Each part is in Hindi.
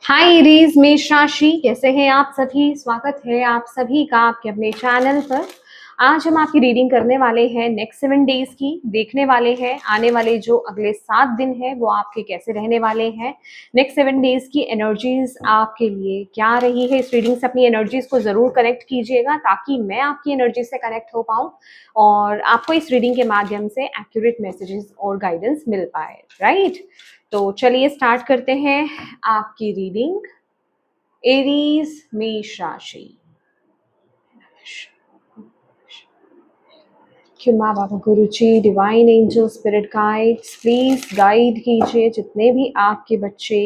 हाय एरीज मेष राशि, कैसे हैं आप सभी। स्वागत है आप सभी का आपके अपने चैनल पर। आज हम आपकी रीडिंग करने वाले हैं नेक्स्ट 7 डेज की। देखने वाले हैं आने वाले जो अगले 7 दिन है वो आपके कैसे रहने वाले हैं। नेक्स्ट 7 डेज की एनर्जीज आपके लिए क्या रही है। इस रीडिंग से अपनी एनर्जीज को जरूर कनेक्ट कीजिएगा ताकि मैं आपकी एनर्जी से कनेक्ट हो पाऊँ और आपको इस रीडिंग के माध्यम से एक्यूरेट मैसेजेस और गाइडेंस मिल पाए, राइट। तो चलिए स्टार्ट करते हैं आपकी रीडिंग। एरीज मेष राशि। कि माँ बाबा गुरु जी, divine angel, spirit guides, please guide कीजिए जितने भी आपके बच्चे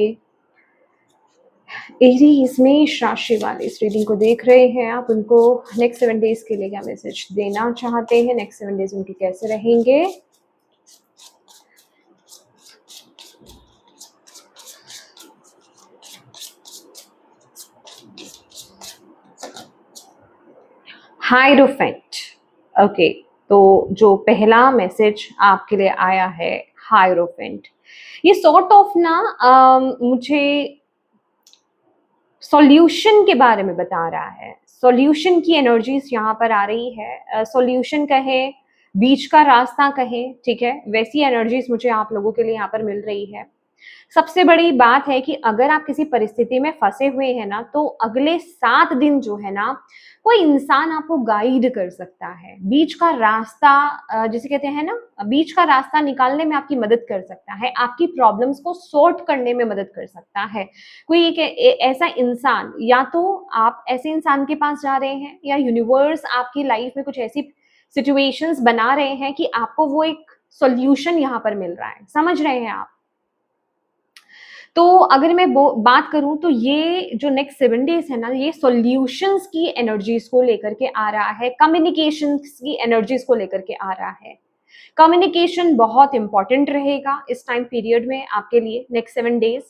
एरीज मेष राशि वाले इस रीडिंग को देख रहे हैं। आप उनको नेक्स्ट 7 डेज के लिए क्या मैसेज देना चाहते हैं, नेक्स्ट 7 डेज उनके कैसे रहेंगे। हायरोफेंट। ओके, तो जो पहला मैसेज आपके लिए आया है हायरोफेंट, ये सॉर्ट ऑफ ना मुझे सॉल्यूशन के बारे में बता रहा है। सॉल्यूशन की एनर्जीज यहाँ पर आ रही है। सॉल्यूशन कहे, बीच का रास्ता कहे, ठीक है, वैसी एनर्जीज मुझे आप लोगों के लिए यहाँ पर मिल रही है। सबसे बड़ी बात है कि अगर आप किसी परिस्थिति में फंसे हुए हैं ना, तो अगले 7 दिन जो है ना, कोई इंसान आपको गाइड कर सकता है। बीच का रास्ता जिसे कहते हैं ना, बीच का रास्ता निकालने में आपकी मदद कर सकता है, आपकी प्रॉब्लम्स को सॉर्ट करने में मदद कर सकता है। कोई एक ऐसा इंसान, या तो आप ऐसे इंसान के पास जा रहे हैं या यूनिवर्स आपकी लाइफ में कुछ ऐसी सिचुएशंस बना रहे हैं कि आपको वो एक सॉल्यूशन यहाँ पर मिल रहा है। समझ रहे हैं आप। तो अगर मैं बात करूं तो ये जो नेक्स्ट 7 डेज है ना, ये सॉल्यूशंस की एनर्जीज को लेकर के आ रहा है, कम्युनिकेशन की एनर्जीज को लेकर के आ रहा है। कम्युनिकेशन बहुत इंपॉर्टेंट रहेगा इस टाइम पीरियड में आपके लिए, नेक्स्ट 7 डेज।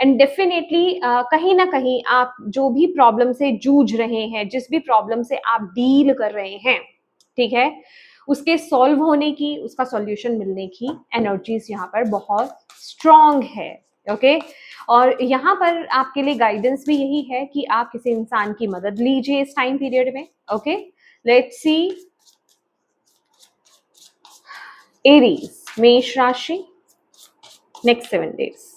एंड डेफिनेटली कहीं ना कहीं आप जो भी प्रॉब्लम से जूझ रहे हैं, जिस भी प्रॉब्लम से आप डील कर रहे हैं, ठीक है, उसके सॉल्व होने की, उसका सॉल्यूशन मिलने की एनर्जीज यहाँ पर बहुत स्ट्रांग है। ओके, और यहाँ पर आपके लिए गाइडेंस भी यही है कि आप किसी इंसान की मदद लीजिए इस टाइम पीरियड में। ओके, लेट्स सी एरीज मेष राशि, नेक्स्ट 7 डेज।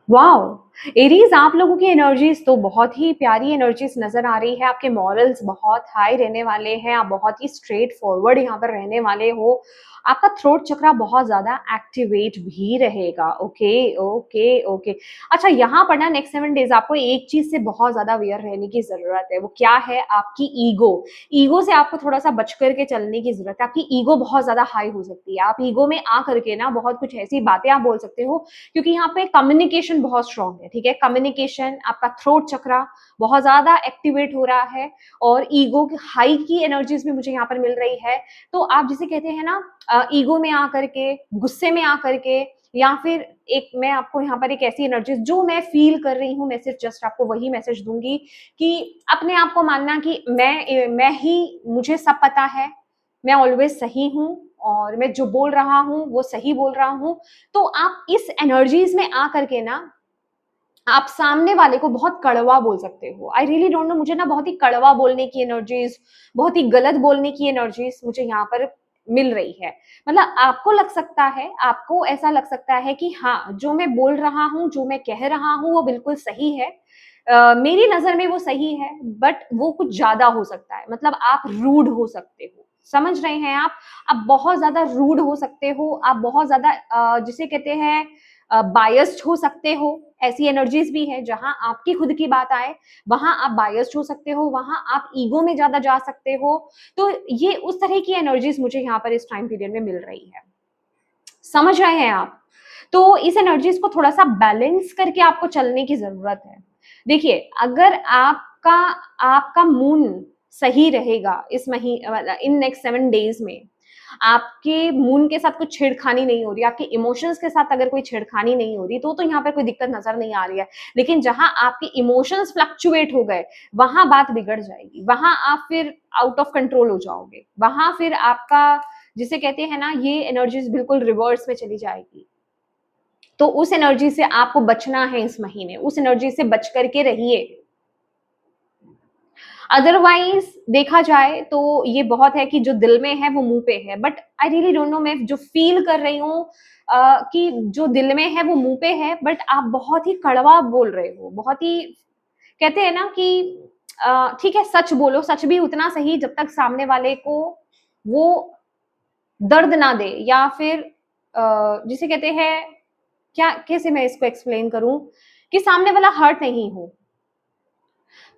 वाओ, एरीज आप लोगों की एनर्जीज तो बहुत ही प्यारी एनर्जीज नजर आ रही है। आपके मॉरल्स बहुत हाई रहने वाले हैं, आप बहुत ही स्ट्रेट फॉरवर्ड यहाँ पर रहने वाले हो। आपका थ्रोट चक्रा बहुत ज्यादा एक्टिवेट भी रहेगा। Okay okay okay. अच्छा, यहाँ पर ना नेक्स्ट 7 डेज आपको एक चीज से बहुत ज्यादा अवेयर रहने की जरूरत है। वो क्या है? आपकी ईगो। ईगो से आपको थोड़ा सा बच करके चलने की जरूरत है। आपकी ईगो बहुत ज्यादा हाई हो सकती है। आप ईगो में आ करके ना बहुत कुछ ऐसी बातें आप बोल सकते हो, क्योंकि यहाँ पे कम्युनिकेशन बहुत स्ट्रांग है। ठीक है, कम्युनिकेशन, आपका थ्रोट चक्रा बहुत ज्यादा एक्टिवेट हो रहा है और ईगो की हाई की एनर्जीज भी मुझे यहाँ पर मिल रही है। तो आप जिसे कहते हैं ना, ईगो में आकर के, गुस्से में आकर के, या फिर एक, मैं आपको यहाँ पर एक ऐसी एनर्जी जो मैं फील कर रही हूँ, मैं सिर्फ जस्ट आपको वही मैसेज दूंगी कि अपने आप को मानना कि मैं ही, मुझे सब पता है, मैं ऑलवेज सही हूँ और मैं जो बोल रहा हूँ वो सही बोल रहा हूँ। तो आप इस एनर्जीज में आकर के ना, आप सामने वाले को बहुत कड़वा बोल सकते हो। आई रियली डोंट नो, मुझे ना बहुत ही कड़वा बोलने की एनर्जीज, बहुत ही गलत बोलने की एनर्जीज मुझे यहाँ पर मिल रही है। मतलब आपको लग सकता है, आपको ऐसा लग सकता है कि हाँ, जो मैं बोल रहा हूँ, जो मैं कह रहा हूँ वो बिल्कुल सही है। मेरी नजर में वो सही है, बट वो कुछ ज्यादा हो सकता है। मतलब आप रूड हो सकते हो। समझ रहे हैं आप बहुत ज्यादा रूड हो सकते हो, आप बहुत ज्यादा जिसे कहते हैं बायस्ड हो सकते हो। ऐसी एनर्जीज भी है जहां आपकी खुद की बात आए, वहां आप बायस्ड हो सकते हो, वहां आप ईगो में ज्यादा जा सकते हो। तो ये उस तरह की एनर्जीज मुझे यहाँ पर इस टाइम पीरियड में मिल रही है। समझ रहे हैं आप? तो इस एनर्जीज को थोड़ा सा बैलेंस करके आपको चलने की जरूरत है। देखिए, अगर आपका आपका मून सही रहेगा इस महीने, इन नेक्स्ट 7 डेज में, आपके मून के साथ कुछ छेड़खानी नहीं हो रही, आपके इमोशंस के साथ अगर कोई छेड़खानी नहीं हो रही, तो यहाँ पर कोई दिक्कत नजर नहीं आ रही है। लेकिन जहां आपके इमोशंस फ्लक्चुएट हो गए, वहां बात बिगड़ जाएगी, वहां आप फिर आउट ऑफ कंट्रोल हो जाओगे, वहां फिर आपका, जिसे कहते हैं ना, ये एनर्जीज बिल्कुल रिवर्स में चली जाएगी। तो उस एनर्जी से आपको बचना है इस महीने, उस एनर्जी से बच करके रहिए। अदरवाइज देखा जाए तो ये बहुत है कि जो दिल में है वो मुंह पे है, but I really don't know, मैं जो फील कर रही हूँ कि जो दिल में है वो मुंह पे है, बट आप बहुत ही कड़वा बोल रहे हो, बहुत ही, कहते हैं ना कि ठीक है सच बोलो, सच भी उतना सही जब तक सामने वाले को वो दर्द ना दे, या फिर जिसे कहते हैं, क्या कैसे मैं इसको एक्सप्लेन करूं, कि सामने वाला हर्ट नहीं हो।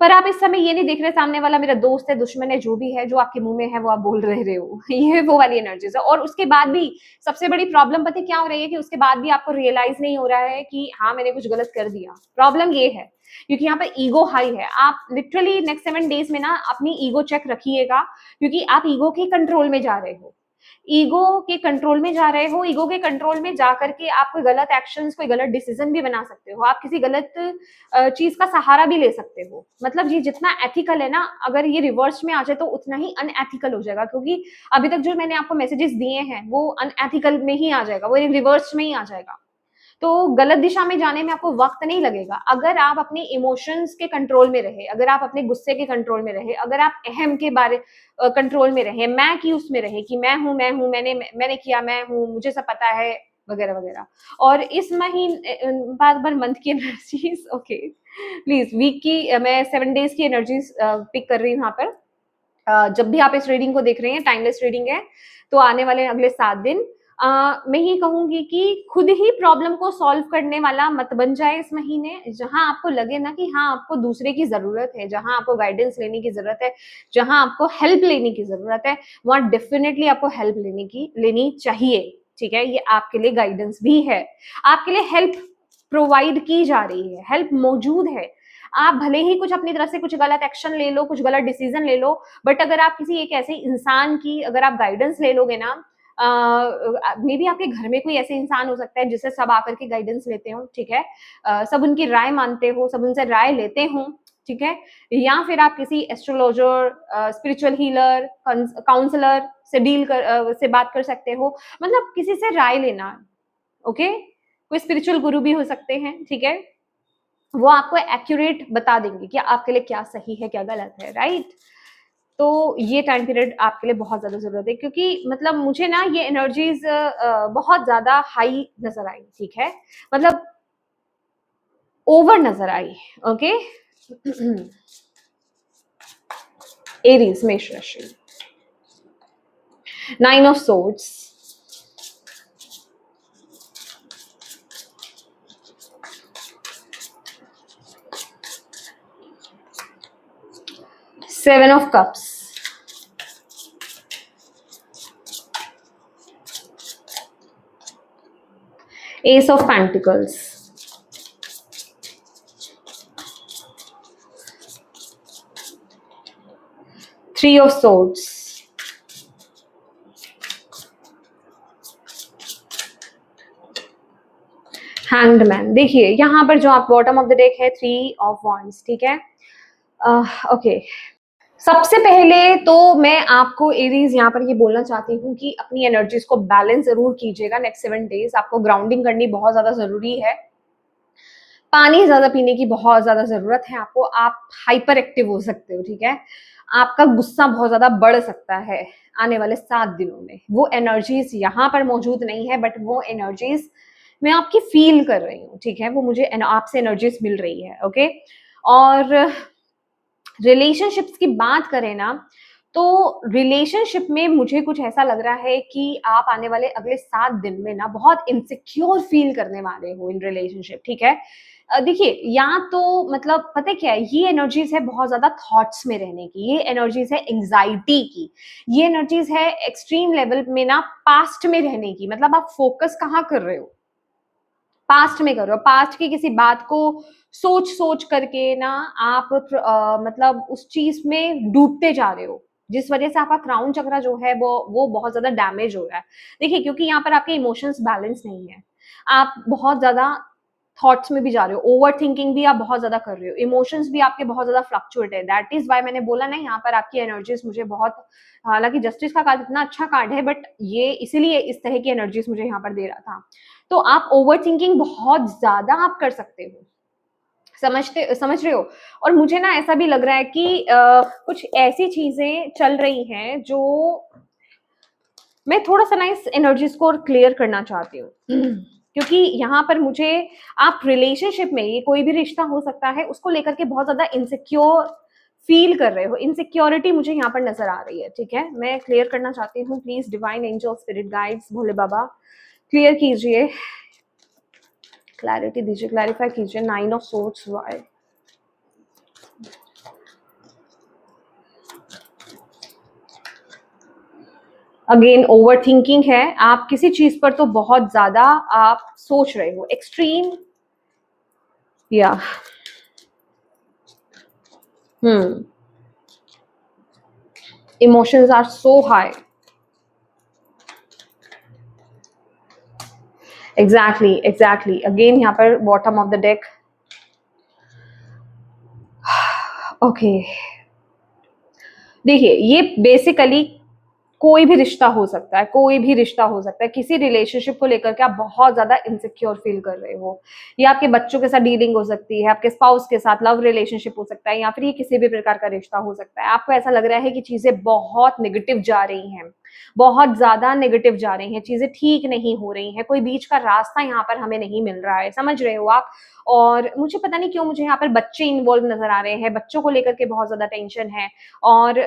पर आप इस समय ये नहीं देख रहे सामने वाला मेरा दोस्त है, दुश्मन है, जो भी है, जो आपके मुंह में है वो आप बोल रहे हो। ये वो वाली एनर्जीज है। और उसके बाद भी सबसे बड़ी प्रॉब्लम पता है क्या हो रही है, कि उसके बाद भी आपको रियलाइज नहीं हो रहा है कि हाँ मैंने कुछ गलत कर दिया। प्रॉब्लम ये है क्योंकि यहाँ पर ईगो हाई है। आप लिटरली नेक्स्ट 7 डेज में ना अपनी ईगो चेक रखिएगा, क्योंकि आप ईगो के कंट्रोल में जा रहे हो, ईगो के कंट्रोल में जा रहे हो। ईगो के कंट्रोल में जा करके आप कोई गलत एक्शंस, कोई गलत डिसीजन भी बना सकते हो, आप किसी गलत चीज का सहारा भी ले सकते हो। मतलब ये जितना एथिकल है ना, अगर ये रिवर्स में आ जाए तो उतना ही अनएथिकल हो जाएगा, क्योंकि अभी तक जो मैंने आपको मैसेजेस दिए हैं वो अनएथिकल में ही आ जाएगा, वो रिवर्स में ही आ जाएगा। तो गलत दिशा में जाने में आपको वक्त नहीं लगेगा, अगर आप अपने इमोशंस के कंट्रोल में रहे, अगर आप अपने गुस्से के कंट्रोल में रहे, अगर आप अहम के बारे कंट्रोल में रहे, मैं की उसमें रहे कि मैं हूं, मैंने किया, मैं हूं, मुझे सब पता है, वगैरह वगैरह। और इस महीने बार बार मंथ की एनर्जीज, ओके प्लीज वीक की, मैं 7 डेज की एनर्जीज पिक कर रही हूँ यहाँ पर। जब भी आप इस रीडिंग को देख रहे हैं, टाइमलेस रीडिंग है, तो आने वाले अगले 7 दिन मैं ये कहूंगी कि खुद ही प्रॉब्लम को सॉल्व करने वाला मत बन जाए इस महीने। जहां आपको लगे ना कि हाँ आपको दूसरे की जरूरत है, जहां आपको गाइडेंस लेने की जरूरत है, जहां आपको हेल्प लेने की जरूरत है, वहां डेफिनेटली आपको हेल्प लेनी चाहिए। ठीक है, ये आपके लिए गाइडेंस भी है, आपके लिए हेल्प प्रोवाइड की जा रही है, हेल्प मौजूद है। आप भले ही कुछ अपनी तरफ से कुछ गलत एक्शन ले लो, कुछ गलत डिसीजन ले लो, बट अगर आप किसी एक ऐसे इंसान की अगर आप गाइडेंस ले लोगे ना, मे बी आपके घर में कोई ऐसे इंसान हो सकता है जिससे सब आकर के गाइडेंस लेते हो, ठीक है, सब उनकी राय मानते हो, सब उनसे राय लेते हो, ठीक है, या फिर आप किसी एस्ट्रोलॉजर, स्पिरिचुअल हीलर, काउंसलर से से बात कर सकते हो, मतलब किसी से राय लेना। ओके, कोई स्पिरिचुअल गुरु भी हो सकते हैं, ठीक है, वो आपको एक्यूरेट बता देंगे कि आपके लिए क्या सही है क्या गलत है, राइट। तो ये टाइम पीरियड आपके लिए बहुत ज्यादा जरूरत है, क्योंकि मतलब मुझे ना ये एनर्जीज बहुत ज्यादा हाई नजर आई, ठीक है, मतलब ओवर नजर आई। ओके, एरीज मेष राशि, 9 of swords, Seven of Cups, Ace of Pentacles, Three of Swords, Hanged Man। देखिए यहाँ पर जो आप बॉटम ऑफ द डेक है, 3 of Wands, ठीक है, ओके। सबसे पहले तो मैं आपको एरीज यहाँ पर ये बोलना चाहती हूँ कि अपनी एनर्जीज को बैलेंस जरूर कीजिएगा। नेक्स्ट 7 डेज आपको ग्राउंडिंग करनी बहुत ज्यादा जरूरी है, पानी ज्यादा पीने की बहुत ज्यादा जरूरत है आपको। आप हाइपर एक्टिव हो सकते हो, ठीक है, आपका गुस्सा बहुत ज्यादा बढ़ सकता है आने वाले 7 दिनों में। वो एनर्जीज यहाँ पर मौजूद नहीं है, बट वो एनर्जीज मैं आपकी फील कर रही हूँ, ठीक है, वो मुझे आपसे एनर्जीज मिल रही है। ओके, और रिलेशनशिप्स की बात करें ना, तो रिलेशनशिप में मुझे कुछ ऐसा लग रहा है कि आप आने वाले अगले 7 दिन में ना बहुत इनसिक्योर फील करने वाले हो इन रिलेशनशिप, ठीक है। देखिए, या तो मतलब पता है क्या है, ये एनर्जीज है बहुत ज्यादा थॉट्स में रहने की, ये एनर्जीज है एंग्जाइटी की, ये एनर्जीज है एक्सट्रीम लेवल में ना पास्ट में रहने की। मतलब आप फोकस कहाँ कर रहे हो, पास्ट में कर रहे हो, पास्ट की किसी बात को सोच सोच करके ना आप मतलब उस चीज में डूबते जा रहे हो, जिस वजह से आपका क्राउन चक्र जो है वो बहुत ज्यादा डैमेज हो रहा है। देखिए, क्योंकि यहाँ पर आपके इमोशंस बैलेंस नहीं है, आप बहुत ज्यादा थॉट्स में भी जा रहे हो, ओवर थिंकिंग भी आप बहुत ज्यादा कर रहे हो, इमोशंस भी आपके बहुत ज्यादा फ्लक्चुएट है। दैट इज वाई मैंने बोला ना, यहाँ पर आपकी एनर्जीज मुझे बहुत, हालांकि जस्टिस का कार्ड इतना अच्छा कार्ड है, बट ये इसीलिए इस तरह की एनर्जीज मुझे यहाँ पर दे रहा था। तो आप ओवरथिंकिंग बहुत ज़्यादा आप कर सकते हो। समझ रहे हो? और मुझे ना ऐसा भी लग रहा है कि कुछ ऐसी चीज़ें चल रही हैं जो मैं थोड़ा-सा ना इस एनर्जीज़ को और क्लियर करना चाहती हूँ। क्योंकि यहाँ पर मुझे आप रिलेशनशिप में, ये कोई भी रिश्ता हो सकता है, उसको लेकर के बहुत ज़्यादा इनसिक्योर फ़ील कर रहे हो। इनसिक्योरिटी मुझे यहाँ पर नज़र आ रही है, ठीक है? मैं क्लियर करना चाहती हूँ, please divine angel, spirit guides, Bhole Baba clear कीजिए, क्लैरिटी दीजिए, क्लैरिफ़ाई कीजिए। 9 of swords why? Again overthinking है, आप किसी चीज़ पर तो बहुत ज़्यादा आप सोच रहे हो, एक्सट्रीम या emotions are so high. Exactly again यहाँ पर bottom of the deck. Okay, देखिए ये बेसिकली कोई भी रिश्ता हो सकता है, कोई भी रिश्ता हो सकता है। किसी रिलेशनशिप को लेकर के आप बहुत ज़्यादा इनसिक्योर फ़ील कर रहे हो। ये आपके बच्चों के साथ डीलिंग हो सकती है, आपके स्पाउस के साथ लव रिलेशनशिप हो सकता है, या फिर ये किसी भी प्रकार का रिश्ता हो सकता है। आपको ऐसा लग रहा है कि चीज़ें बहुत नेगेटिव जा रही हैं, बहुत ज़्यादा नेगेटिव जा रही हैं, चीज़ें ठीक नहीं हो रही हैं, कोई बीच का रास्ता यहाँ पर हमें नहीं मिल रहा है, समझ रहे हो आप? और मुझे पता नहीं क्यों मुझे यहाँ पर बच्चे इन्वॉल्व नज़र आ रहे हैं, बच्चों को लेकर के बहुत ज़्यादा टेंशन है और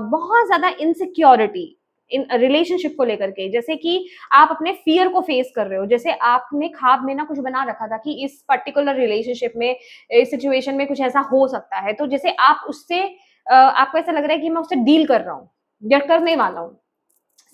बहुत ज़्यादा इनसिक्योरिटी इन रिलेशनशिप को लेकर के, जैसे कि आप अपने फियर को फेस कर रहे हो, जैसे आपने ख्वाब में ना कुछ बना रखा था कि इस पर्टिकुलर रिलेशनशिप में, इस सिचुएशन में कुछ ऐसा हो सकता है, तो जैसे आप उससे आपको ऐसा लग रहा है कि मैं उससे डील कर रहा हूँ या करने वाला हूँ।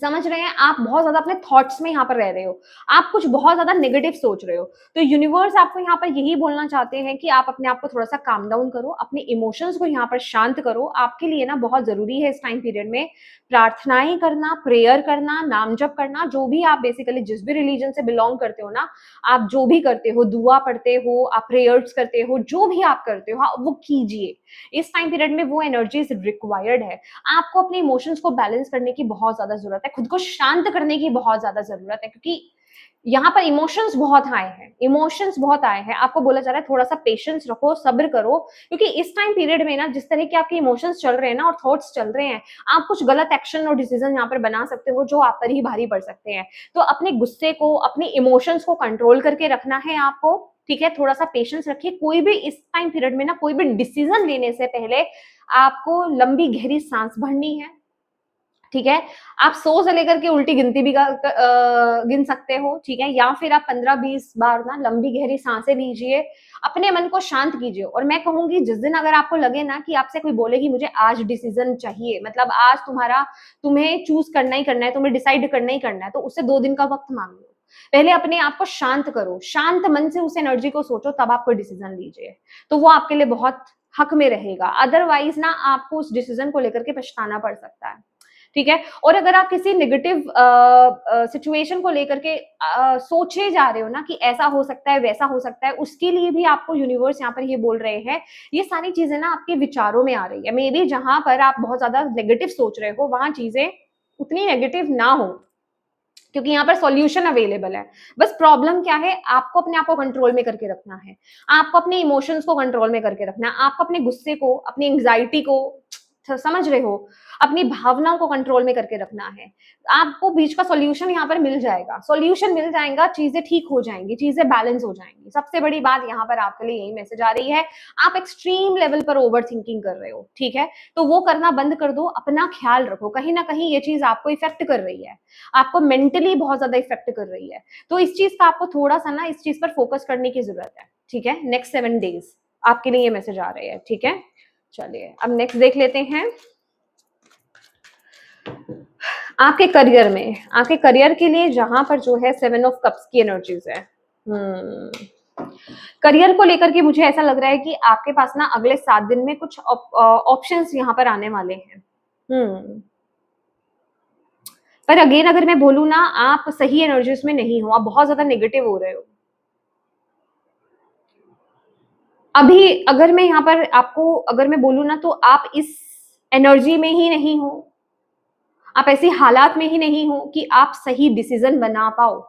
समझ रहे हैं? आप बहुत ज़्यादा अपने थॉट्स में यहाँ पर रह रहे हो। आप कुछ बहुत ज़्यादा नेगेटिव सोच रहे हो। तो यूनिवर्स आपको यहाँ पर यही बोलना चाहते हैं कि आप अपने आप को थोड़ा-सा काम डाउन करो, अपने इमोशंस को यहाँ पर शांत करो। आपके लिए ना बहुत ज़रूरी है इस टाइम पीरियड में प्रार्थनाएँ करना, प्रेयर करना, नाम जप करना, जो भी आप बेसिकली जिस भी रिलीजन से बिलॉन्ग करते हो ना, आप जो भी करते हो, दुआ पढ़ते हो, आप प्रेयर्स करते हो, जो भी आप करते हो, हाँ, वो कीजिए। इस टाइम पीरियड में वो एनर्जीज़ रिक्वायर्ड है। आपको अपने इमोशंस को बैलेंस करने की बहुत ज़्यादा ज़रूरत है, खुद को शांत करने की बहुत ज़्यादा ज़रूरत है, क्योंकि यहाँ पर इमोशंस बहुत आए हैं, इमोशंस बहुत आए हैं। आपको बोला जा रहा है थोड़ा-सा पेशेंस रखो, सब्र करो, क्योंकि इस टाइम पीरियड में ना जिस तरह के आपके इमोशंस चल रहे हैं ना और थॉट्स चल रहे हैं, आप कुछ गलत एक्शन और डिसीजन यहाँ पर बना सकते हो जो आप पर ही भारी पड़ सकते हैं। तो अपने गुस्से को, अपने इमोशंस को कंट्रोल करके रखना है आपको, ठीक है? थोड़ा-सा पेशेंस रखिए। कोई भी इस टाइम पीरियड में ना कोई भी डिसीजन लेने से पहले आपको लंबी गहरी सांस भरनी है, ठीक है? आप 100 से लेकर के उल्टी गिनती भी गिन सकते हो, ठीक है? या फिर आप 15-20 बार ना लंबी गहरी साँसें लीजिए, अपने मन को शांत कीजिए और मैं कहूँगी जिस दिन अगर आपको लगे ना कि आपसे कोई बोले कि मुझे आज डिसीज़न चाहिए, मतलब आज तुम्हें चूज़ करना ही करना है, तुम्हें डिसाइड करना ही करना है, तो उससे 2 दिन का वक़्त माँग लो। पहले अपने आप को शांत करो, शांत मन से उस एनर्जी को सोचो, तब आप कोई डिसीज़न लीजिए। तो वो आपके लिए बहुत हक में रहेगा, अदरवाइज़ ना आपको उस डिसीज़न को लेकर के पछताना पड़ सकता है। ठीक है? और अगर आप किसी नेगेटिव सिचुएशन को लेकर के सोचे जा रहे हो ना कि ऐसा हो सकता है, वैसा हो सकता है, उसके लिए भी आपको यूनिवर्स यहाँ पर ये बोल रहे हैं, ये सारी चीज़ें ना आपके विचारों में आ रही है। मेबी जहाँ पर आप बहुत ज़्यादा नेगेटिव सोच रहे हो, वहाँ चीज़ें उतनी नेगेटिव ना हो, क्योंकि यहाँ पर सॉल्यूशन अवेलेबल है। बस प्रॉब्लम क्या है, आपको अपने आप को कंट्रोल में करके रखना है। आपको अपने इमोशंस को कंट्रोल में करके रखना है। आपको अपने गुस्से को, अपनी एंग्ज़ायटी को समझ रहे हो? अपनी भावनाओं को कंट्रोल में करके रखना है। आपको बीच का सॉल्यूशन यहाँ पर मिल जाएगा। सॉल्यूशन मिल जाएगा, चीज़ें ठीक हो जाएँगी, चीज़ें बैलेंस हो जाएँगी। सबसे बड़ी बात यहाँ पर आपके लिए यही मैसेज आ रही है, आप एक्सट्रीम लेवल पर ओवरथिंकिंग कर रहे हो, ठीक है? तो वो करना बंद कर दो, अपना ख़्याल रखो। कहीं न कहीं ये चीज़ आपको इफ़ेक्ट कर रही है। आपको मेंटली बहुत ज़्यादा इफ़ेक्ट कर रही है। तो इस चीज़ का आपको थोड़ा-सा ना इस चीज़ पर फ़ोकस करने की ज़रूरत है, ठीक है? नेक्स्ट 7 डेज़ आपके लिए ये मैसेज आ रहे हैं, ठीक है? चलिए, अब नेक्स्ट देख लेते हैं। आपके करियर के लिए जहाँ पर जो है 7 ऑफ कप्स की एनर्जीज़ है। करियर को लेकर के मुझे ऐसा लग रहा है कि आपके पास ना अगले 7 दिन में कुछ ऑप्शंस यहाँ पर आने वाले हैं। पर अगेन अगर मैं बोलूँ ना, आप सही एनर्जीज़ में नहीं हो, आप बहुत ज़्यादा नेगेटिव हो रहे हो। अभी अगर मैं यहाँ पर आपको अगर मैं बोलूँ ना, तो आप इस एनर्जी में ही नहीं हो, आप ऐसी हालात में ही नहीं हो कि आप सही डिसीज़न बना पाओ।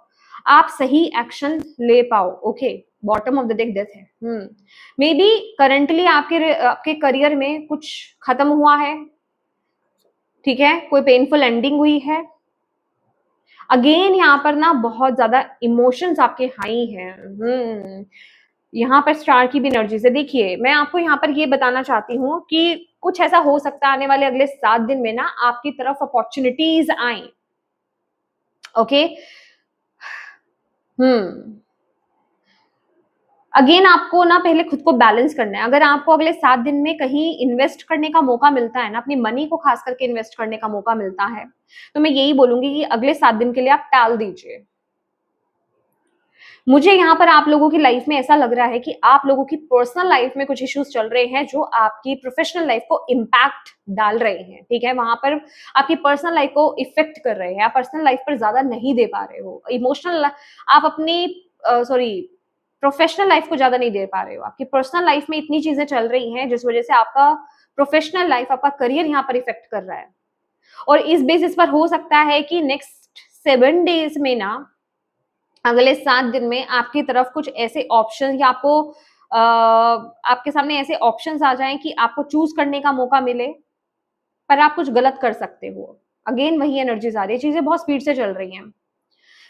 आप सही एक्शन ले पाओ। Okay, bottom of the deck death है। मे बी करंटली आपके करियर में कुछ खत्म हुआ है, ठीक है, कोई पेनफुल एंडिंग हुई है। अगेन यहाँ पर ना बहुत ज्यादा इमोशंस आपके हाई हैं। यहाँ पर स्टार की भी एनर्जी से देखिए, मैं आपको यहाँ पर ये बताना चाहती हूँ कि कुछ ऐसा हो सकता है आने वाले अगले 7 दिन में ना आपकी तरफ अपॉर्चुनिटीज आए। ओके, अगेन आपको ना पहले खुद को बैलेंस करना है। अगर आपको अगले 7 दिन में कहीं इन्वेस्ट करने का मौका मिलता है ना, अपनी मनी को खास करके इन्वेस्ट करने का मौका मिलता है, तो मैं यही बोलूंगी कि अगले 7 दिन के लिए आप टाल दीजिए। मुझे यहाँ पर आप लोगों की लाइफ में ऐसा लग रहा है कि आप लोगों की पर्सनल लाइफ में कुछ इश्यूज चल रहे हैं जो आपकी प्रोफेशनल लाइफ को इम्पैक्ट डाल रहे हैं, ठीक है, वहां पर आपकी पर्सनल लाइफ को इफेक्ट कर रहे हैं। आप पर्सनल लाइफ पर ज्यादा नहीं दे पा रहे हो, इमोशनल आप अपनी सॉरी प्रोफेशनल लाइफ को ज्यादा नहीं दे पा रहे हो। आपकी पर्सनल लाइफ में इतनी चीजें चल रही हैं जिस वजह से आपका प्रोफेशनल लाइफ, आपका करियर यहाँ पर इफेक्ट कर रहा है। और इस बेसिस पर हो सकता है कि नेक्स्ट 7 डेज में ना, अगले 7 दिन में आपकी तरफ कुछ ऐसे ऑप्शन या आपके सामने ऐसे ऑप्शंस आ जाएं कि आपको चूज करने का मौका मिले, पर आप कुछ गलत कर सकते हो। अगेन वही एनर्जीज आ रही है, चीजें बहुत स्पीड से चल रही हैं।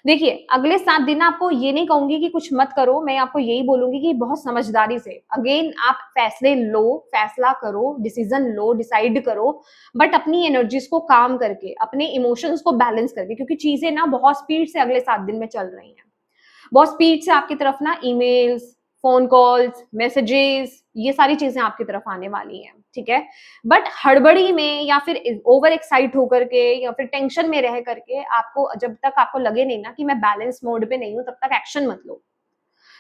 देखिए, अगले 7 दिन आपको ये नहीं कहूंगी कि कुछ मत करो, मैं आपको यही बोलूंगी कि बहुत समझदारी से अगेन आप फैसले लो, फैसला करो, डिसीजन लो, डिसाइड करो, बट अपनी एनर्जीज को काम करके, अपने इमोशंस को बैलेंस करके, क्योंकि चीजें ना बहुत स्पीड से अगले 7 दिन में चल रही हैं। बहुत स्पीड से आपकी तरफ ना ईमेल्स, फोन कॉल्स, मैसेजेस, ये सारी चीजें आपकी तरफ आने वाली हैं, ठीक है। बट हड़बड़ी में या फिर ओवर एक्साइट होकर के या फिर टेंशन में रह करके आपको, जब तक आपको लगे नहीं ना कि मैं बैलेंस मोड पे नहीं हूं, तब तक एक्शन मत लो,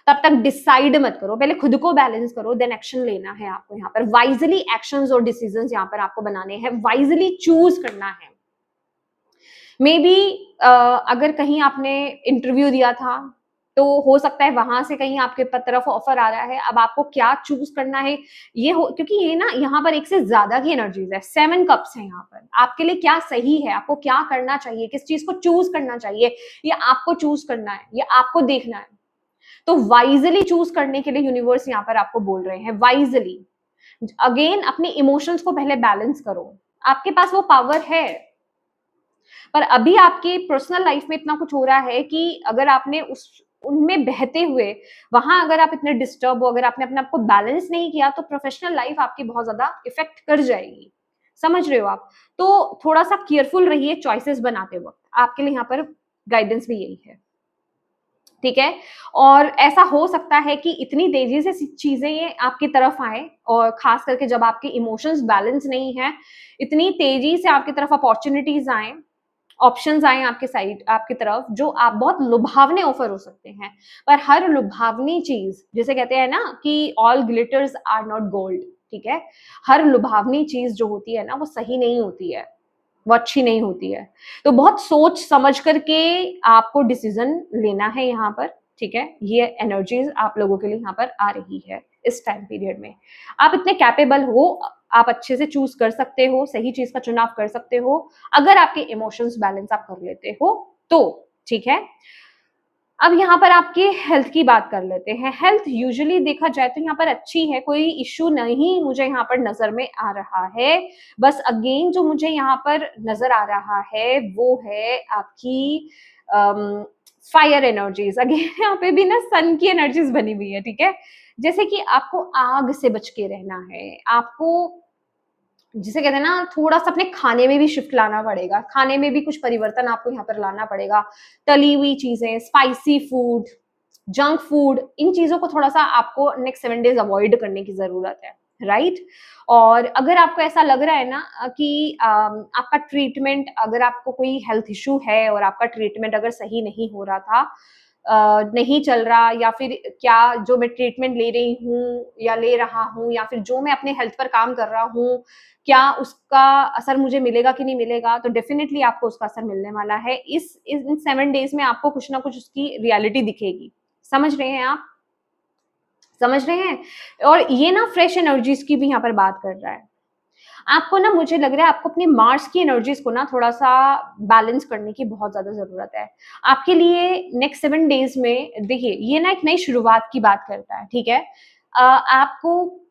तब तक डिसाइड मत करो। पहले खुद को बैलेंस करो, देन एक्शन लेना है आपको। यहाँ पर वाइजली एक्शंस और डिसीजंस यहाँ पर आपको बनाने हैं, वाइजली चूज करना है। मे बी अगर कहीं आपने इंटरव्यू दिया था तो हो सकता है वहां से कहीं आपके तरफ ऑफर आ रहा है। अब आपको क्या चूज करना है ये हो, क्योंकि ये ना यहाँ पर एक से ज्यादा की एनर्जीज है, 7 कप्स है यहाँ पर। आपके लिए क्या सही है, आपको क्या करना चाहिए, किस चीज को चूज करना चाहिए, ये आपको चूज करना है, ये आपको देखना है। तो वाइजली चूज करने के लिए यूनिवर्स यहाँ पर आपको बोल रहे हैं, वाइजली। अगेन अपने इमोशंस को पहले बैलेंस करो, आपके पास वो पावर है। पर अभी आपकी पर्सनल लाइफ में इतना कुछ हो रहा है कि अगर आपने उनमें बहते हुए वहां अगर आप इतने डिस्टर्ब हो, अगर आपने अपने आप को बैलेंस नहीं किया, तो प्रोफेशनल लाइफ आपकी बहुत ज्यादा इफेक्ट कर जाएगी। समझ रहे हो आप? तो थोड़ा सा केयरफुल रहिए चॉइसेस बनाते वक्त, आपके लिए यहाँ पर गाइडेंस भी यही है, ठीक है। और ऐसा हो सकता है कि इतनी तेजी से चीजें ये आपकी तरफ आए, और खास करके जब आपके इमोशंस बैलेंस नहीं है, इतनी तेजी से आपकी तरफ अपॉर्चुनिटीज आए, ऑप्शंस आए आपके साइड, आपकी तरफ, जो आप बहुत लुभावने ऑफर हो सकते हैं। पर हर लुभावनी चीज, जैसे कहते हैं ना कि all glitters are not gold, ठीक है, हर लुभावनी चीज जो होती है ना वो सही नहीं होती है, वो अच्छी नहीं होती है। तो बहुत सोच समझ करके आपको डिसीजन लेना है यहाँ पर, ठीक है। ये एनर्जीज आप लोगों के लिए यहाँ पर आ रही है इस टाइम पीरियड में। आप इतने कैपेबल हो, आप अच्छे से चूज कर सकते हो, सही चीज का चुनाव कर सकते हो, अगर आपके इमोशंस बैलेंस आप कर लेते हो तो, ठीक है। अब यहाँ पर आपके हेल्थ की बात कर लेते हैं। हेल्थ यूजुअली देखा जाए तो यहाँ पर अच्छी है, कोई इश्यू नहीं मुझे यहाँ पर नजर में आ रहा है। बस अगेन जो मुझे यहाँ पर नजर आ रहा है वो है आपकी फायर एनर्जीज। अगेन यहाँ पे भी ना सन की एनर्जीज बनी हुई है, ठीक है। जैसे कि आपको आग से बच के रहना है, आपको जिसे कहते हैं ना थोड़ा सा अपने खाने में भी शिफ्ट लाना पड़ेगा, खाने में भी कुछ परिवर्तन आपको यहाँ पर लाना पड़ेगा। तली हुई चीजें, स्पाइसी फूड, जंक फूड, इन चीजों को थोड़ा सा आपको नेक्स्ट 7 डेज अवॉइड करने की जरूरत है, राइट। और अगर आपको ऐसा लग रहा है ना कि आपका ट्रीटमेंट, अगर आपको कोई हेल्थ इशू है और आपका ट्रीटमेंट अगर सही नहीं हो रहा था, नहीं चल रहा, या फिर क्या जो मैं ट्रीटमेंट ले रही हूँ या ले रहा हूँ, या फिर जो मैं अपने हेल्थ पर काम कर रहा हूँ, क्या उसका असर मुझे मिलेगा कि नहीं मिलेगा, तो डेफिनेटली आपको उसका असर मिलने वाला है। इन 7 डेज में आपको कुछ ना कुछ उसकी रियलिटी दिखेगी। समझ रहे हैं आप? समझ रहे हैं? और ये ना फ्रेश एनर्जीज की भी यहाँ पर बात कर रहा है। आपको ना, मुझे लग रहा है आपको अपने मार्स की एनर्जीज को ना थोड़ा-सा बैलेंस करने की बहुत ज़्यादा ज़रूरत है। आपके लिए नेक्स्ट 7 डेज़ में देखिए, ये ना एक नई शुरुआत की बात करता है, ठीक है? आपको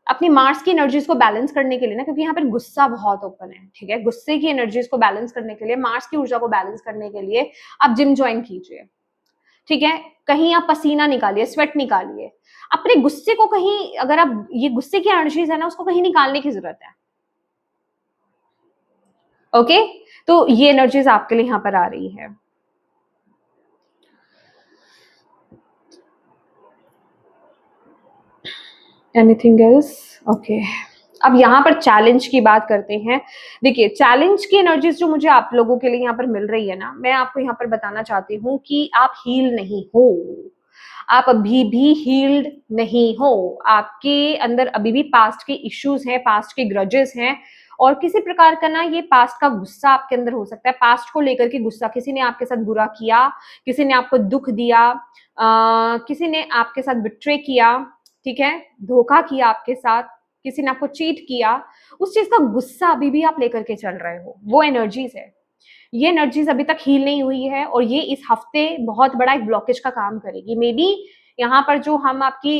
अपनी मार्स की एनर्जीज को बैलेंस करने के लिए ना, क्योंकि यहाँ पर गुस्सा बहुत ओपन है, ठीक है? गुस्से की एनर्जीज को बैलेंस करने के लिए, मार्स की ऊर्जा को बैलेंस करने के लिए आप जिम जॉइन कीजिए, ठीक है? कहीं आप पसीना निकालिए, स्वेट निकालिए। अपने गुस्से को कहीं, अगर आप ये गुस्से की एनर्जीज है ना, उसको कहीं निकालने की ज़रूरत है, ओके? तो ये एनर्जीज आपके लिए यहाँ पर आ रही है। Anything else? ओके। अब यहाँ पर चैलेंज की बात करते हैं। देखिए, चैलेंज की एनर्जीज जो मुझे आप लोगों के लिए यहाँ पर मिल रही है ना, मैं आपको यहाँ पर बताना चाहती हूँ कि आप हील नहीं हो। आप अभी भी हील्ड नहीं हो। आपके अंदर अभी भी पास्ट के इश्यूज हैं, पास्ट के ग्रजेस हैं, और किसी प्रकार का ना, ये पास्ट का गुस्सा आपके अंदर हो सकता है। पास्ट को लेकर के गुस्सा, किसी ने आपके साथ बुरा किया, किसी ने आपको दुख दिया, किसी ने आपके साथ बिट्रे किया, ठीक है? धोखा किया आपके साथ, किसी ने आपको चीट किया, उस चीज का गुस्सा अभी भी आप लेकर के चल रहे हो। वो एनर्जीज है। ये एनर्जीज अभी तक हील नहीं हुई है, और ये इस हफ्ते बहुत बड़ा एक ब्लॉकेज का काम करेगी। मे बी यहाँ पर जो हम आपकी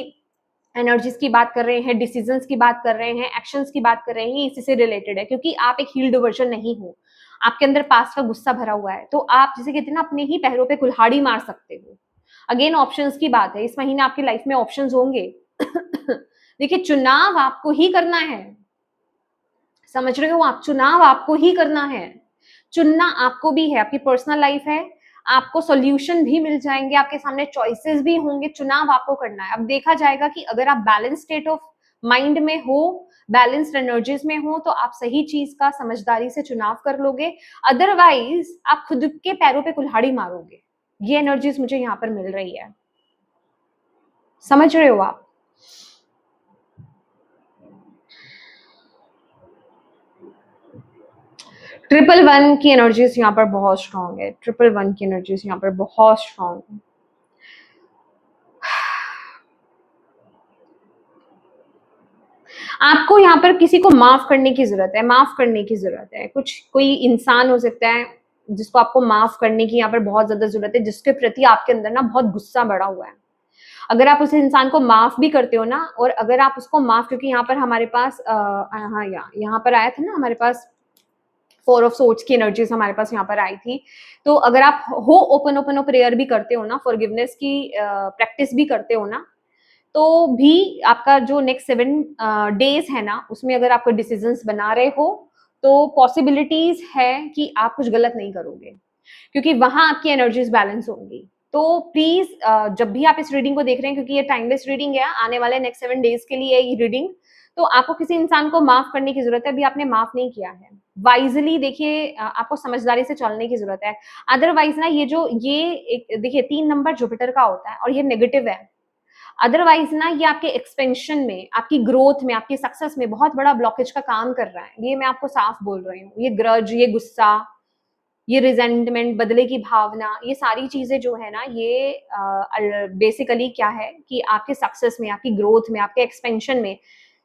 एनर्जीज की बात कर रहे हैं, डिसीजंस की बात कर रहे हैं, एक्शंस की बात कर रहे हैं, ये इसी से रिलेटेड है, क्योंकि आप एक हील्ड वर्जन नहीं हो। आपके अंदर पास्ट का गुस्सा भरा हुआ है, तो आप जिसे कहते हैं ना, अपने ही पैरों पे कुल्हाड़ी मार सकते हो। अगेन ऑप्शंस की बात है, इस महीने आपकी लाइफ में ऑप्शंस होंगे। देखिए, चुनाव आपको ही करना है, समझ रहे हो? आप चुनाव आपको ही करना है, चुनना आपको भी है। आपकी पर्सनल लाइफ है, आपको सॉल्यूशन भी मिल जाएंगे, आपके सामने चॉइसेस भी होंगे, चुनाव आपको करना है। अब देखा जाएगा कि अगर आप बैलेंस स्टेट ऑफ माइंड में हो, बैलेंस्ड एनर्जीज में हो, तो आप सही चीज का समझदारी से चुनाव कर लोगे। अदरवाइज आप खुद के पैरों पे कुल्हाड़ी मारोगे। ये एनर्जीज मुझे यहाँ पर मिल रही है, समझ रहे हो आप? 111 की एनर्जीज यहाँ पर बहुत स्ट्रांग है। 111 की एनर्जीज यहाँ पर बहुत स्ट्रांग है। आपको यहाँ पर किसी को माफ करने की जरूरत है, माफ करने की जरूरत है। कुछ कोई इंसान हो सकता है जिसको आपको माफ करने की यहाँ पर बहुत ज्यादा जरूरत है, जिसके प्रति आपके अंदर ना बहुत गुस्सा बढ़ा हुआ है। अगर आप उस इंसान को माफ भी करते हो ना, और अगर आप उसको माफ, क्योंकि यहाँ पर हमारे पास हाँ, यहाँ पर आया था ना, हमारे पास 4 ऑफ सोर्ड्स की एनर्जीज हमारे पास यहाँ पर आई थी। तो अगर आप हो ओपन ओपन प्रेयर भी करते हो ना, फॉरगिवनेस की प्रैक्टिस भी करते हो ना, तो भी आपका जो नेक्स्ट 7 डेज है ना, उसमें अगर आप कोई डिसीजंस बना रहे हो, तो पॉसिबिलिटीज है कि आप कुछ गलत नहीं करोगे, क्योंकि वहां आपकी एनर्जीज बैलेंस होंगी। तो प्लीज, जब भी आप इस रीडिंग को देख रहे हैं, क्योंकि ये टाइमलेस रीडिंग है, आने वाले नेक्स्ट 7 डेज के लिए ये रीडिंग, तो आपको किसी इंसान को माफ करने की जरूरत है। अभी आपने माफ नहीं किया है, वाइजली देखिए, आपको समझदारी से चलने की जरूरत है। अदरवाइज ना, ये एक देखिए, 3 नंबर जुपिटर का होता है, और ये नेगेटिव है। अदरवाइज ना, ये आपके एक्सपेंशन में, आपकी ग्रोथ में, आपकी सक्सेस में बहुत बड़ा ब्लॉकेज का काम कर रहा है। ये मैं आपको साफ बोल रही हूँ। ये ग्रज, ये गुस्सा, ये रिजेंटमेंट, बदले की भावना, ये सारी चीजें जो है ना, ये बेसिकली क्या है कि आपके सक्सेस में, आपकी ग्रोथ में, आपके एक्सपेंशन में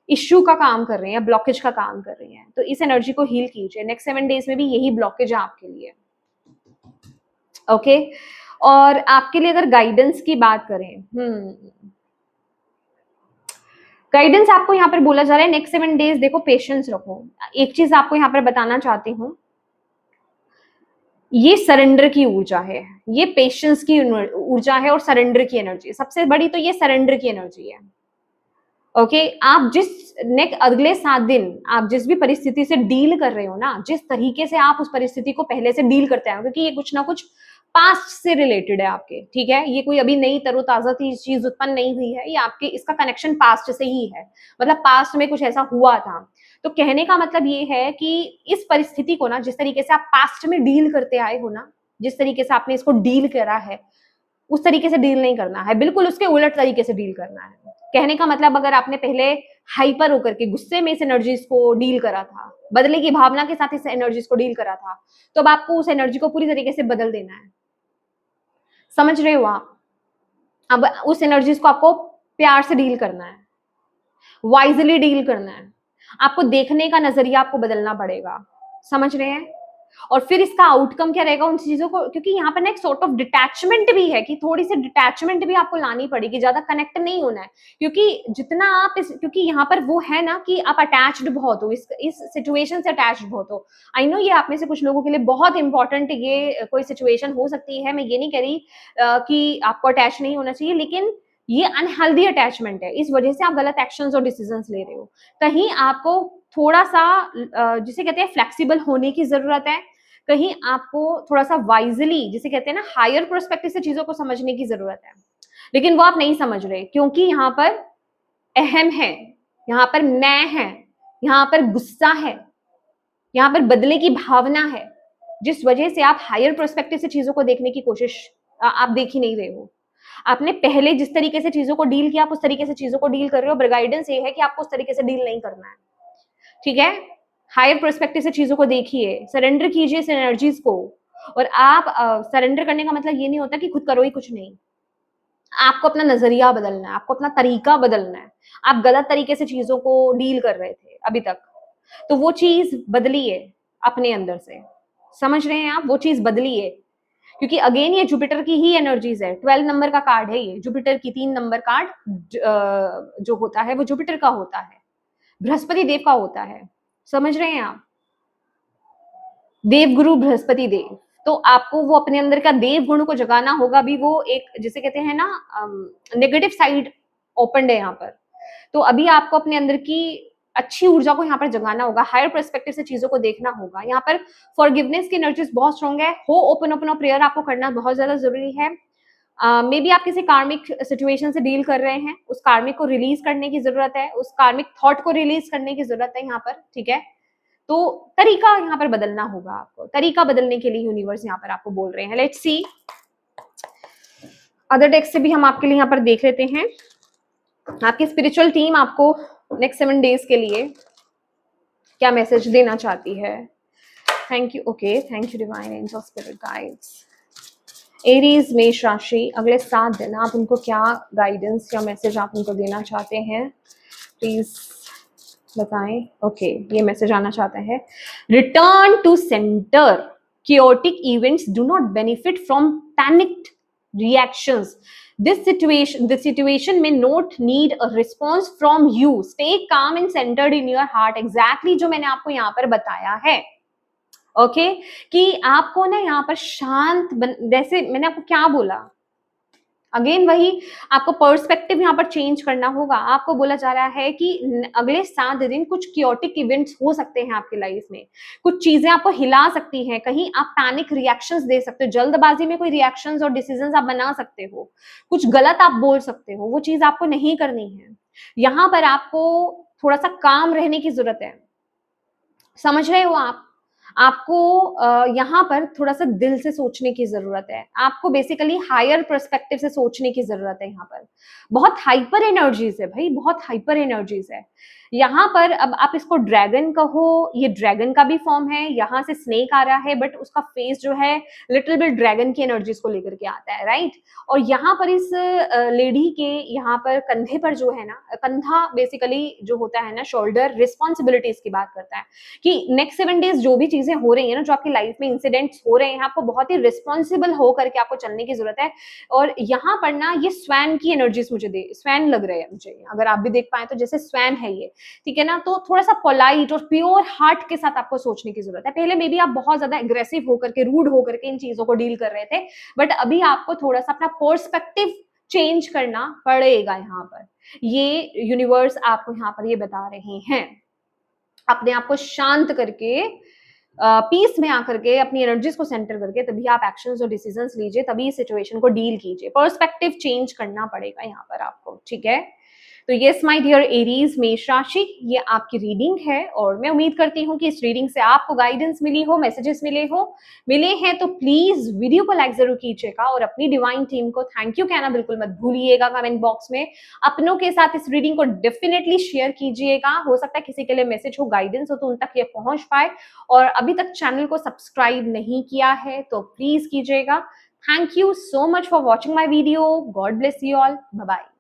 इश्यू का काम कर रहे हैं, ब्लॉकेज का काम कर रही हैं। तो इस एनर्जी को हील कीजिए। नेक्स्ट 7 डेज में भी यही ब्लॉकेज है आपके लिए, ओके? और आपके लिए अगर गाइडेंस की बात करें, गाइडेंस आपको यहाँ पर बोला जा रहा है नेक्स्ट 7 डेज, देखो पेशेंस रखो। एक चीज आपको यहाँ पर बताना चाहती हूँ, ये सरेंडर की ऊर्जा है, ये पेशेंस की ऊर्जा है, और सरेंडर की एनर्जी सबसे बड़ी, तो ये सरेंडर की एनर्जी है, ओके? आप जिस अगले 7 दिन आप जिस भी परिस्थिति से डील कर रहे हो ना, जिस तरीके से आप उस परिस्थिति को पहले से डील करते हैं, क्योंकि ये कुछ ना कुछ पास्ट से रिलेटेड है आपके, ठीक है? ये कोई अभी नई तरोताजा चीज उत्पन्न नहीं हुई है, ये आपके, इसका कनेक्शन पास्ट से ही है। मतलब पास्ट में कुछ ऐसा हुआ था। तो कहने का मतलब ये है कि इस परिस्थिति को ना, जिस तरीके से आप पास्ट में डील करते आए हो ना, जिस तरीके से आपने इसको डील करा है, उस तरीके से डील नहीं करना है, बिल्कुल उसके उलट तरीके से डील करना है। कहने का मतलब, अगर आपने पहले हाइपर होकर के गुस्से में इस एनर्जीज को डील करा था, बदले की भावना के साथ इस एनर्जीज को डील करा था, तो अब आपको उस एनर्जी को पूरी तरीके से बदल देना है। समझ रहे हो आप? अब उस एनर्जीज को आपको प्यार से डील करना है, वाइजली डील करना है। आपको देखने का नजरिया आपको बदलना पड़ेगा, समझ रहे हैं? और फिर इसका आउटकम क्या रहेगा उन चीजों को, क्योंकि यहाँ पर ना एक सॉर्ट ऑफ डिटैचमेंट भी है कि थोड़ी सी डिटैचमेंट भी आपको लानी पड़ेगी, ज्यादा कनेक्ट नहीं होना है, क्योंकि जितना आप क्योंकि यहाँ पर वो है ना कि आप अटैच्ड बहुत हो, इस सिचुएशन से अटैच्ड बहुत हो। आई नो ये आप में से कुछ लोगों के लिए बहुत इंपॉर्टेंट ये कोई सिचुएशन हो सकती है, मैं ये नहीं कह रही कि आपको अटैच नहीं होना चाहिए, लेकिन ये अनहेल्दी अटैचमेंट है, इस वजह से आप गलत एक्शंस और डिसीजंस ले रहे हो। कहीं आपको थोड़ा सा जिसे कहते हैं फ्लेक्सिबल होने की जरूरत है, कहीं आपको थोड़ा सा वाइजली जिसे कहते हैं ना हायर प्रोस्पेक्टिव से चीजों को समझने की जरूरत है, लेकिन वो आप नहीं समझ रहे, क्योंकि यहाँ पर अहम है, यहाँ पर मैं है, यहाँ पर गुस्सा है, यहाँ पर बदले की भावना है, जिस वजह से आप हायर प्रोस्पेक्टिव से चीजों को देखने की कोशिश आप देख ही नहीं रहे हो। आपने पहले जिस तरीके से चीजों को डील किया, आप उस तरीके से चीजों को डील कर रहे हो, पर गाइडेंस ये है कि आपको उस तरीके से डील नहीं करना है, ठीक है? हायर पर्सपेक्टिव से चीजों को देखिए, सरेंडर कीजिए इस एनर्जीज को। और आप सरेंडर करने का मतलब ये नहीं होता कि खुद करो ही कुछ नहीं, आपको अपना नजरिया बदलना है, आपको अपना तरीका बदलना है। आप गलत तरीके से चीजों को डील कर रहे थे अभी तक, तो वो चीज बदलिए अपने अंदर से, समझ रहे हैं आप? वो चीज बदलिए, क्योंकि अगेन ये जुपिटर की ही एनर्जीज है, 12 नंबर का कार्ड है ये, जुपिटर की 3 नंबर कार्ड जो होता है वो जुपिटर का होता है, बृहस्पति देव का होता है, समझ रहे हैं आप? देवगुरु बृहस्पति देव, तो आपको वो अपने अंदर का देव गुण को जगाना होगा। अभी वो एक जिसे कहते हैं ना नेगेटिव साइड ओपन है यहाँ पर, तो अभी आपको अपने अंदर की अच्छी ऊर्जा को यहाँ पर जगाना होगा, हायर पर्सपेक्टिव से चीजों को देखना होगा। यहाँ पर फॉरगिवनेस की एनर्जीज बहुत स्ट्रॉन्ग है, हो ओपन ओपन प्रेयर आपको करना बहुत ज्यादा जरूरी है। मे बी आप किसी कार्मिक सिचुएशन से डील कर रहे हैं, उस कार्मिक को रिलीज करने की जरूरत है, उस कार्मिक थॉट को रिलीज करने की जरूरत है यहाँ पर, ठीक है? तो तरीका यहाँ पर बदलना होगा आपको, तरीका बदलने के लिए यूनिवर्स यहाँ पर आपको बोल रहे हैं। लेट्स सी अदर डेक से भी हम आपके लिए यहाँ पर देख लेते हैं, आपकी स्पिरिचुअल टीम आपको नेक्स्ट 7 डेज के लिए क्या मैसेज देना चाहती है। Thank you, okay, thank you divine angel spirit guides. Aries मेष राशि, अगले 7 दिन आप उनको क्या गाइडेंस या मैसेज आप उनको देना चाहते हैं, प्लीज बताएं। ओके, ये मैसेज आना चाहता है, return to centre, chaotic events do not benefit from panicked reactions. This situation may not need a response from you. Stay calm and centered in your heart. Exactly जो मैंने आपको यहाँ पर बताया है, ओके कि आपको ना यहाँ पर शांत जैसे मैंने आपको क्या बोला, अगेन वही आपको पर्सपेक्टिव यहाँ पर चेंज करना होगा। आपको बोला जा रहा है कि अगले 7 दिन कुछ क्योटिक इवेंट्स हो सकते हैं आपकी लाइफ में, कुछ चीजें आपको हिला सकती हैं, कहीं आप पैनिक रिएक्शंस दे सकते हो, जल्दबाजी में कोई रिएक्शंस और डिसीजंस आप बना सकते हो, कुछ गलत आप बोल सकते हो, वो चीज आपको नहीं करनी है। यहाँ पर आपको थोड़ा सा काम रहने की जरूरत है, समझ रहे हो आप? आपको यहाँ पर थोड़ा सा दिल से सोचने की जरूरत है, आपको बेसिकली हायर पर्सपेक्टिव से सोचने की जरूरत है। यहाँ पर बहुत हाइपर एनर्जीज है भाई, बहुत हाइपर एनर्जीज है यहाँ पर। अब आप इसको ड्रैगन कहो, ये ड्रैगन का भी फॉर्म है, यहाँ से स्नेक आ रहा है, बट उसका फेस जो है लिटिल बिट ड्रैगन की एनर्जीज को लेकर के आता है, राइट? और यहाँ पर इस लेडी के यहाँ पर कंधे पर जो है ना, कंधा बेसिकली जो होता है ना शोल्डर, रिस्पॉन्सिबिलिटीज की बात करता है कि नेक्स्ट 7 डेज जो भी चीजें हो रही है ना, जो आपकी लाइफ में इंसिडेंट्स हो रहे हैं, आपको बहुत ही रिस्पॉन्सिबल होकर के आपको चलने की जरूरत है। और यहाँ पर ना ये स्वैन की एनर्जीज मुझे स्वैन लग रहे हैं मुझे, अगर आप भी देख पाए तो जैसे स्वैन है ये, ठीक है ना? तो थोड़ा सा पोलाइट और प्योर हार्ट के साथ आपको सोचने की जरूरत है। पहले मे बी आप बहुत ज्यादा एग्रेसिव होकर के, रूड होकर के इन चीजों को डील कर रहे थे, बट अभी आपको थोड़ा सा अपना पर्सपेक्टिव चेंज करना पड़ेगा। यहाँ पर ये यूनिवर्स आपको यहाँ पर ये बता रहे हैं, अपने आप को शांत करके पीस में आकर के अपनी एनर्जीज को सेंटर करके तभी आप एक्शंस और डिसीजंस लीजिए, तभी इस सिचुएशन को डील कीजिए। पर्सपेक्टिव चेंज करना पड़ेगा यहाँ पर आपको, ठीक है? तो यस माय डियर एरीज मेष राशि, ये आपकी रीडिंग है और मैं उम्मीद करती हूँ कि इस रीडिंग से आपको गाइडेंस मिली हो, मैसेजेस मिले हैं तो प्लीज वीडियो को लाइक जरूर कीजिएगा और अपनी डिवाइन टीम को थैंक यू कहना बिल्कुल मत भूलिएगा कमेंट बॉक्स में। अपनों के साथ इस रीडिंग को डेफिनेटली शेयर कीजिएगा, हो सकता है किसी के लिए मैसेज हो, गाइडेंस हो तो उन तक ये पहुंच पाए। और अभी तक चैनल को सब्सक्राइब नहीं किया है तो प्लीज कीजिएगा। Thank you so much for watching my video. God bless you all, bye bye.